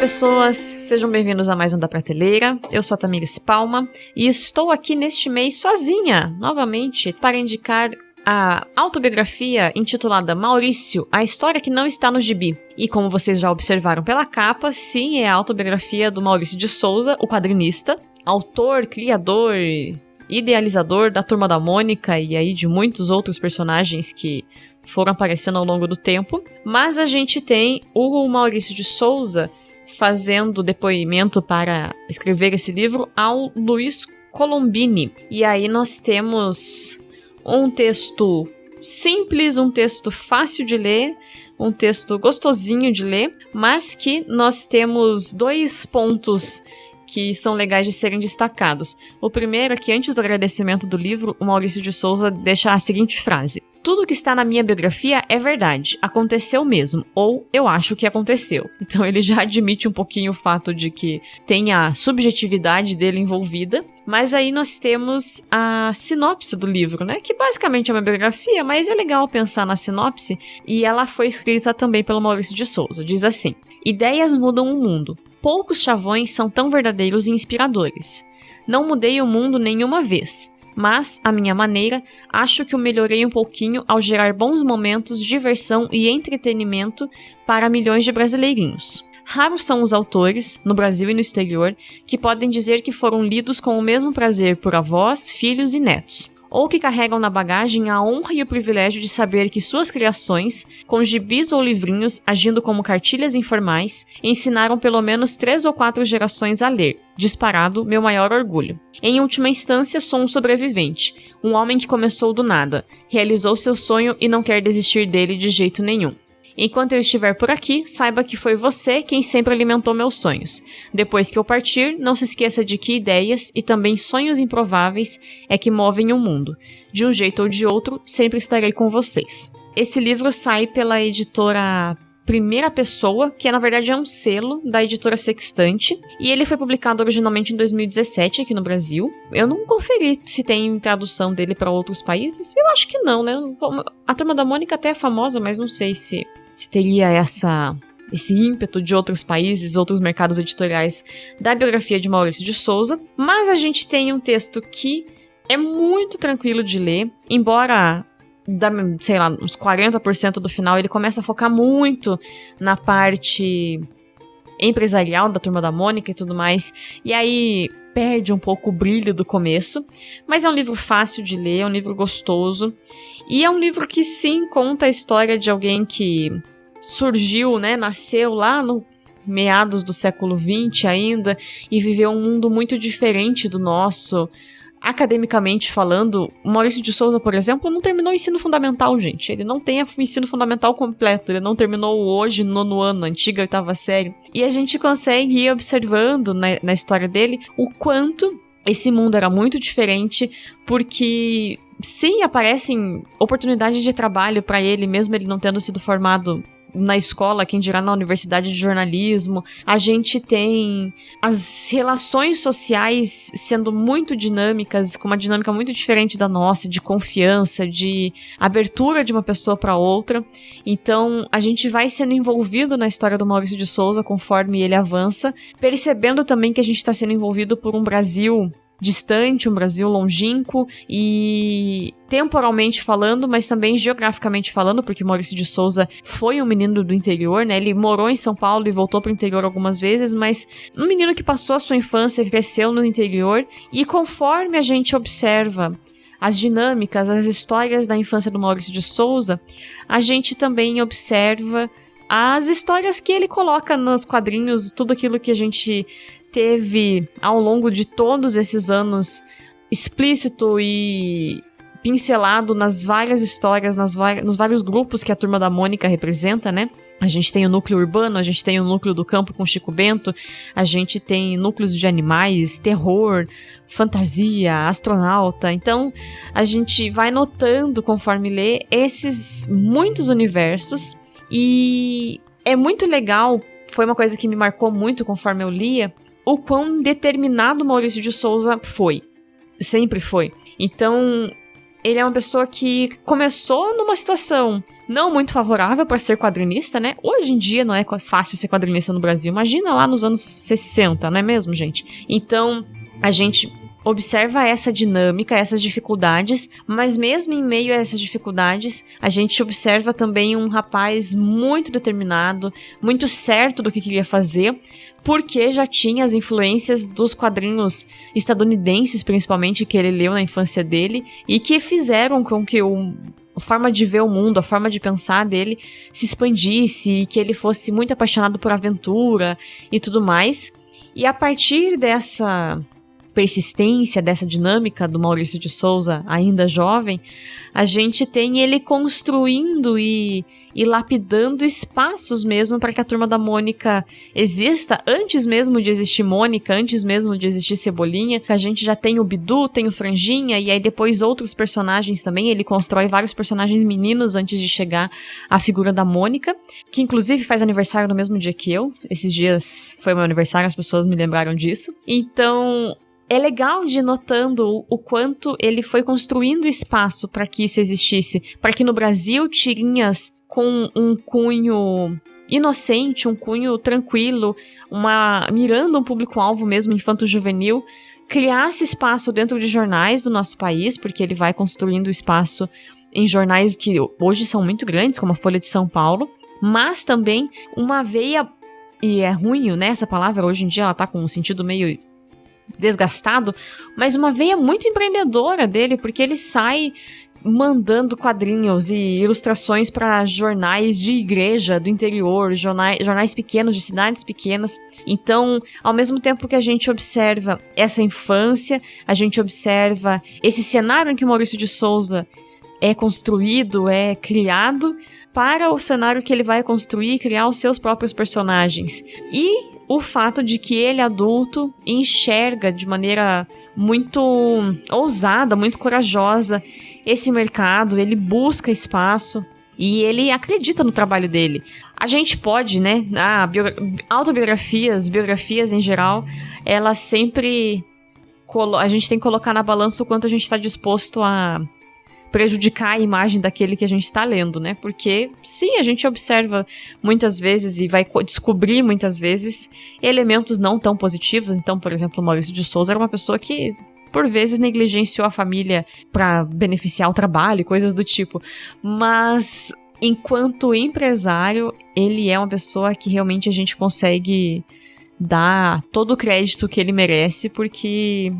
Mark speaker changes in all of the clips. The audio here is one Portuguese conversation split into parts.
Speaker 1: pessoas, sejam bem-vindos a mais um Da Prateleira. Eu sou a Tamires Palma e estou aqui neste mês sozinha, novamente, para indicar a autobiografia intitulada Maurício, a história que não está no gibi. E como vocês já observaram pela capa, sim, é a autobiografia do Maurício de Souza, o quadrinista, autor, criador, idealizador da Turma da Mônica e aí de muitos outros personagens que foram aparecendo ao longo do tempo. Mas a gente tem o Maurício de Souza fazendo depoimento para escrever esse livro ao Luiz Colombini. E aí nós temos um texto simples, um texto fácil de ler, um texto gostosinho de ler, mas que nós temos dois pontos que são legais de serem destacados. O primeiro é que, antes do agradecimento do livro, o Maurício de Souza deixa a seguinte frase: tudo que está na minha biografia é verdade, aconteceu mesmo, ou eu acho que aconteceu. Então ele já admite um pouquinho o fato de que tem a subjetividade dele envolvida, mas aí nós temos a sinopse do livro, né? Que basicamente é uma biografia, mas é legal pensar na sinopse, e ela foi escrita também pelo Maurício de Souza. Diz assim: ideias mudam o mundo. Poucos chavões são tão verdadeiros e inspiradores. Não mudei o mundo nenhuma vez, mas, à minha maneira, acho que o melhorei um pouquinho ao gerar bons momentos, diversão e entretenimento para milhões de brasileirinhos. Raros são os autores, no Brasil e no exterior, que podem dizer que foram lidos com o mesmo prazer por avós, filhos e netos, ou que carregam na bagagem a honra e o privilégio de saber que suas criações, com gibis ou livrinhos agindo como cartilhas informais, ensinaram pelo menos 3 ou 4 gerações a ler. Disparado, meu maior orgulho. Em última instância, sou um sobrevivente, um homem que começou do nada, realizou seu sonho e não quer desistir dele de jeito nenhum. Enquanto eu estiver por aqui, saiba que foi você quem sempre alimentou meus sonhos. Depois que eu partir, não se esqueça de que ideias e também sonhos improváveis é que movem o mundo. De um jeito ou de outro, sempre estarei com vocês. Esse livro sai pela editora Primeira Pessoa, que na verdade é um selo da editora Sextante, e ele foi publicado originalmente em 2017 aqui no Brasil. Eu não conferi se tem tradução dele para outros países, eu acho que não, né? A Turma da Mônica até é famosa, mas não sei se teria esse ímpeto de outros países, outros mercados editoriais da biografia de Maurício de Souza. Mas a gente tem um texto que é muito tranquilo de ler, embora, sei lá, uns 40% do final ele começa a focar muito na parte empresarial da Turma da Mônica e tudo mais, e aí perde um pouco o brilho do começo, mas é um livro fácil de ler, é um livro gostoso, e é um livro que sim conta a história de alguém que surgiu, né, nasceu lá no meados do século XX ainda, e viveu um mundo muito diferente do nosso. Academicamente falando, o Maurício de Souza, por exemplo, não terminou o ensino fundamental, gente. Ele não tem o ensino fundamental completo. Ele não terminou hoje, no 9º ano, antiga 8ª série. E a gente consegue ir observando na história dele o quanto esse mundo era muito diferente, porque sim, aparecem oportunidades de trabalho para ele, mesmo ele não tendo sido formado na escola, quem dirá na universidade de jornalismo. A gente tem as relações sociais sendo muito dinâmicas, com uma dinâmica muito diferente da nossa, de confiança, de abertura de uma pessoa para outra. Então, a gente vai sendo envolvido na história do Maurício de Souza conforme ele avança, percebendo também que a gente está sendo envolvido por um Brasil distante, um Brasil longínquo e temporalmente falando, mas também geograficamente falando, porque Maurício de Souza foi um menino do interior, né? Ele morou em São Paulo e voltou para o interior algumas vezes, mas um menino que passou a sua infância, cresceu no interior, e conforme a gente observa as dinâmicas, as histórias da infância do Maurício de Souza, a gente também observa as histórias que ele coloca nos quadrinhos, tudo aquilo que a gente teve ao longo de todos esses anos explícito e pincelado nas várias histórias, nos vários grupos que a Turma da Mônica representa, né? A gente tem o núcleo urbano, a gente tem o núcleo do campo com Chico Bento, a gente tem núcleos de animais, terror, fantasia, astronauta. Então, a gente vai notando, conforme lê, esses muitos universos, e é muito legal, foi uma coisa que me marcou muito conforme eu lia, o quão determinado Maurício de Souza foi. Sempre foi. Então, ele é uma pessoa que começou numa situação não muito favorável para ser quadrinista, né? Hoje em dia não é fácil ser quadrinista no Brasil. Imagina lá nos anos 60, não é mesmo, gente? Então, a gente observa essa dinâmica, essas dificuldades, mas mesmo em meio a essas dificuldades, a gente observa também um rapaz muito determinado, muito certo do que queria fazer, porque já tinha as influências dos quadrinhos estadunidenses, principalmente, que ele leu na infância dele, e que fizeram com que a forma de ver o mundo, a forma de pensar dele se expandisse, e que ele fosse muito apaixonado por aventura e tudo mais. E a partir dessa persistência, dessa dinâmica do Maurício de Souza, ainda jovem, a gente tem ele construindo e lapidando espaços mesmo para que a Turma da Mônica exista, antes mesmo de existir Mônica, antes mesmo de existir Cebolinha. A gente já tem o Bidu, tem o Franjinha, e aí depois outros personagens também. Ele constrói vários personagens meninos antes de chegar à figura da Mônica, que inclusive faz aniversário no mesmo dia que eu. Esses dias foi meu aniversário, as pessoas me lembraram disso. Então, é legal de ir notando o quanto ele foi construindo espaço para que isso existisse, para que no Brasil tirinhas com um cunho inocente, um cunho tranquilo, mirando um público-alvo mesmo infanto-juvenil, criasse espaço dentro de jornais do nosso país, porque ele vai construindo espaço em jornais que hoje são muito grandes, como a Folha de São Paulo, mas também uma veia, e é ruim, né, essa palavra, hoje em dia ela tá com um sentido meio desgastado, mas uma veia muito empreendedora dele, porque ele sai mandando quadrinhos e ilustrações para jornais de igreja do interior, jornais pequenos, de cidades pequenas. Então, ao mesmo tempo que a gente observa essa infância, a gente observa esse cenário em que o Maurício de Souza é construído, é criado, para o cenário que ele vai construir e criar os seus próprios personagens. E o fato de que ele, adulto, enxerga de maneira muito ousada, muito corajosa esse mercado, ele busca espaço e ele acredita no trabalho dele. A gente pode, né, autobiografias, biografias em geral, elas sempre... a gente tem que colocar na balança o quanto a gente está disposto a prejudicar a imagem daquele que a gente está lendo, né? Porque, sim, a gente observa muitas vezes e vai descobrir muitas vezes elementos não tão positivos. Então, por exemplo, o Maurício de Souza era uma pessoa que, por vezes, negligenciou a família para beneficiar o trabalho e coisas do tipo. Mas, enquanto empresário, ele é uma pessoa que realmente a gente consegue dar todo o crédito que ele merece, porque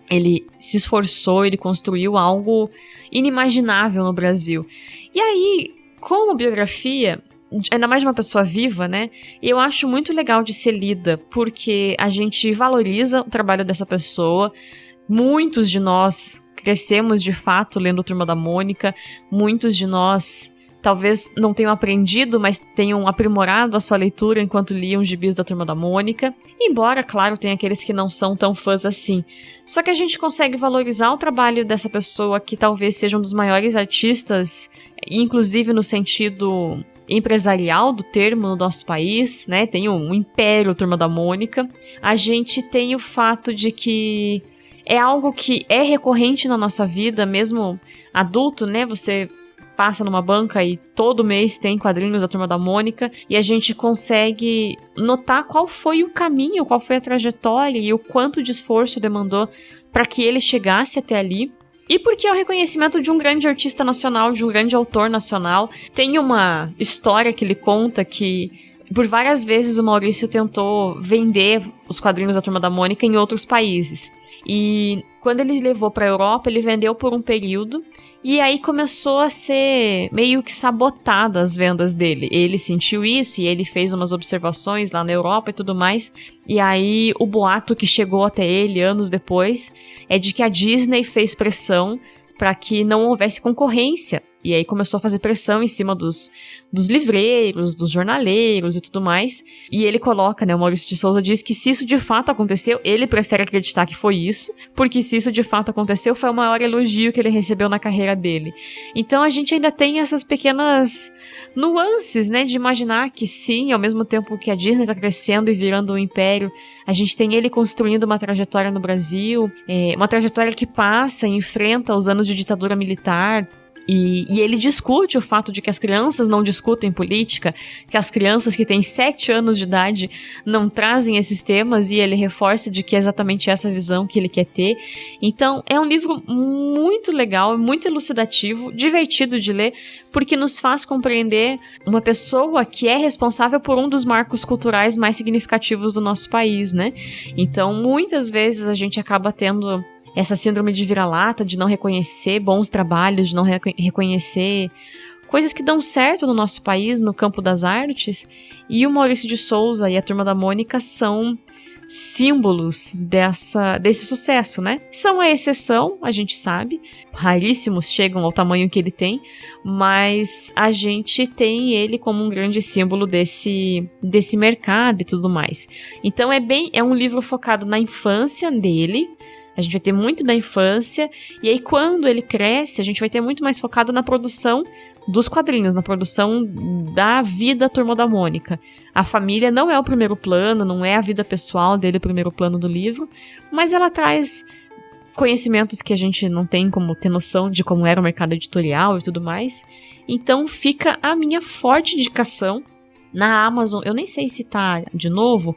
Speaker 1: ele se esforçou, ele construiu algo inimaginável no Brasil. E aí, como biografia, ainda mais de uma pessoa viva, né? Eu acho muito legal de ser lida, porque a gente valoriza o trabalho dessa pessoa. Muitos de nós crescemos de fato lendo Turma da Mônica, muitos de nós talvez não tenham aprendido, mas tenham aprimorado a sua leitura enquanto liam os gibis da Turma da Mônica. Embora, claro, tem aqueles que não são tão fãs assim. Só que a gente consegue valorizar o trabalho dessa pessoa que talvez seja um dos maiores artistas, inclusive no sentido empresarial do termo no nosso país, né? Tem um império Turma da Mônica. A gente tem o fato de que é algo que é recorrente na nossa vida, mesmo adulto, né? Você passa numa banca e todo mês tem quadrinhos da Turma da Mônica, e a gente consegue notar qual foi o caminho, qual foi a trajetória e o quanto de esforço demandou para que ele chegasse até ali. E porque é o reconhecimento de um grande artista nacional, de um grande autor nacional. Tem uma história que ele conta que por várias vezes o Maurício tentou vender os quadrinhos da Turma da Mônica em outros países. E quando ele levou para a Europa, ele vendeu por um período. E aí começou a ser meio que sabotada as vendas dele. Ele sentiu isso e ele fez umas observações lá na Europa e tudo mais. E aí o boato que chegou até ele anos depois é de que a Disney fez pressão para que não houvesse concorrência E aí começou a fazer pressão em cima dos livreiros, dos jornaleiros e tudo mais. E ele coloca, né, o Maurício de Souza diz que se isso de fato aconteceu, ele prefere acreditar que foi isso, porque se isso de fato aconteceu, foi o maior elogio que ele recebeu na carreira dele. Então a gente ainda tem essas pequenas nuances, né, de imaginar que sim, ao mesmo tempo que a Disney tá crescendo e virando um império, a gente tem ele construindo uma trajetória no Brasil, uma trajetória que passa e enfrenta os anos de ditadura militar. E ele discute o fato de que as crianças não discutem política, que as crianças que têm 7 anos de idade não trazem esses temas, e ele reforça de que é exatamente essa visão que ele quer ter. Então, é um livro muito legal, muito elucidativo, divertido de ler, porque nos faz compreender uma pessoa que é responsável por um dos marcos culturais mais significativos do nosso país, né? Então, muitas vezes a gente acaba tendo essa síndrome de vira-lata, de não reconhecer bons trabalhos, de não reconhecer coisas que dão certo no nosso país, no campo das artes. E o Maurício de Souza e a Turma da Mônica são símbolos desse sucesso, né? São a exceção, a gente sabe. Raríssimos chegam ao tamanho que ele tem, mas a gente tem ele como um grande símbolo desse mercado e tudo mais. Então é um livro focado na infância dele. A gente vai ter muito da infância, e aí quando ele cresce, a gente vai ter muito mais focado na produção dos quadrinhos, na produção da vida Turma da Mônica. A família não é o primeiro plano, não é a vida pessoal dele o primeiro plano do livro, mas ela traz conhecimentos que a gente não tem como ter noção de como era o mercado editorial e tudo mais. Então fica a minha forte indicação na Amazon. Eu nem sei se tá de novo,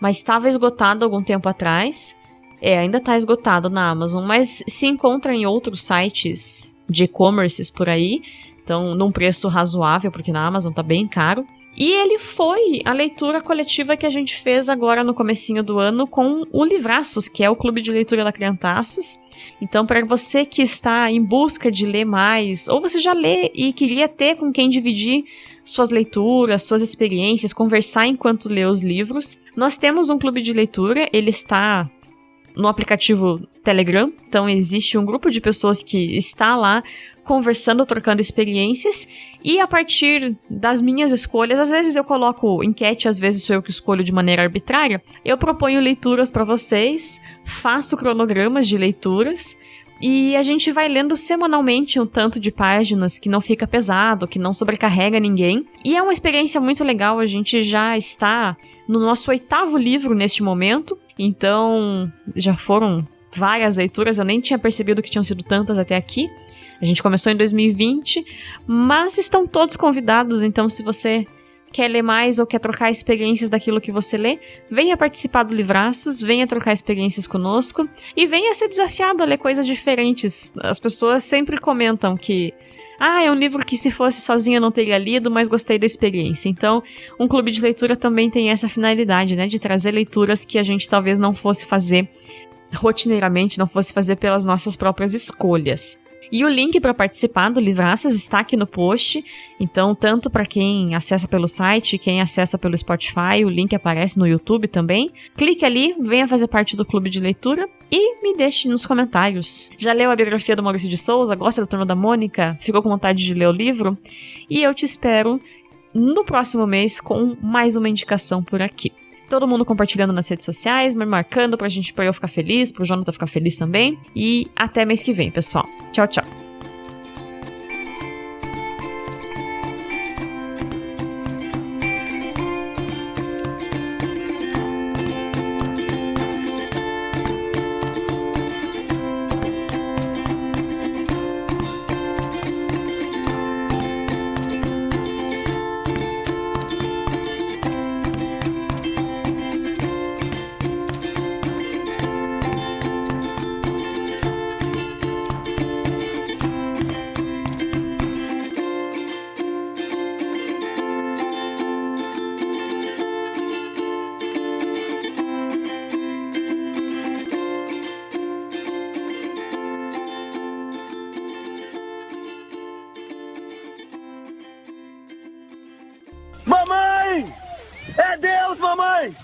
Speaker 1: mas estava esgotado algum tempo atrás. Ainda tá esgotado na Amazon, mas se encontra em outros sites de e-commerce por aí, então num preço razoável, porque na Amazon tá bem caro. E ele foi a leitura coletiva que a gente fez agora no comecinho do ano com o Livraços, que é o Clube de Leitura da Criantaços. Então, para você que está em busca de ler mais, ou você já lê e queria ter com quem dividir suas leituras, suas experiências, conversar enquanto lê os livros, nós temos um clube de leitura, ele está no aplicativo Telegram, então existe um grupo de pessoas que está lá conversando, trocando experiências, e a partir das minhas escolhas, às vezes eu coloco enquete, às vezes sou eu que escolho de maneira arbitrária, eu proponho leituras para vocês, faço cronogramas de leituras, e a gente vai lendo semanalmente um tanto de páginas que não fica pesado, que não sobrecarrega ninguém, e é uma experiência muito legal. A gente já está no nosso 8º livro neste momento, então já foram várias leituras, eu nem tinha percebido que tinham sido tantas até aqui. A gente começou em 2020, mas estão todos convidados, então se você quer ler mais ou quer trocar experiências daquilo que você lê, venha participar do Livraços, venha trocar experiências conosco e venha ser desafiado a ler coisas diferentes. As pessoas sempre comentam que é um livro que se fosse sozinha eu não teria lido, mas gostei da experiência. Então, um clube de leitura também tem essa finalidade, né, de trazer leituras que a gente talvez não fosse fazer rotineiramente, não fosse fazer pelas nossas próprias escolhas. E o link para participar do Livraços está aqui no post, então tanto para quem acessa pelo site, quem acessa pelo Spotify, o link aparece no YouTube também. Clique ali, venha fazer parte do clube de leitura e me deixe nos comentários. Já leu a biografia do Maurício de Souza? Gosta da Turma da Mônica? Ficou com vontade de ler o livro? E eu te espero no próximo mês com mais uma indicação por aqui. Todo mundo compartilhando nas redes sociais, me marcando pra eu ficar feliz, pro Jonathan ficar feliz também. E até mês que vem, pessoal. Tchau, tchau.
Speaker 2: Mamãe! É Deus, mamãe!